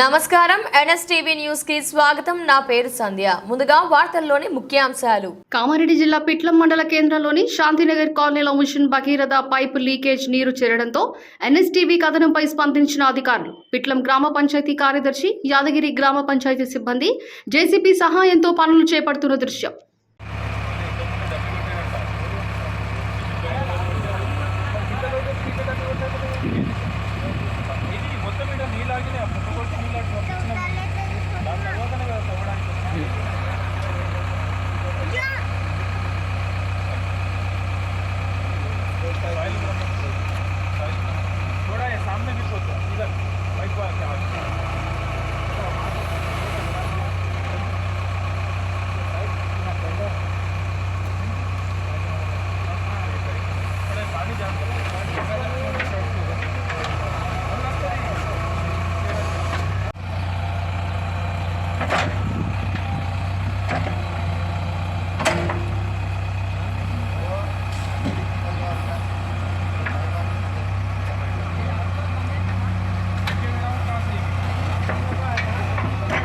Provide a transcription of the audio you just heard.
నమస్కారం NSTV news కి స్వాగతం. నా పేరు సంధ్య. ముందుగా వార్తల్లోని ముఖ్యాంశాలు. కామారెడ్డి జిల్లా పిట్లం మండల కేంద్రంలోని శాంతినగర్ కాలనీలో మిషన్ భగీరథ పైపు లీకేజ్ నీరు చేరడంతో ఎన్ఎస్టీవీ కథనంపై స్పందించిన అధికారులు, పిట్లం గ్రామ పంచాయతీ కార్యదర్శి, యాదగిరి గ్రామ పంచాయతీ సిబ్బంది జేసీబీ సహాయంతో పనులు చేపడుతున్న దృశ్యం. File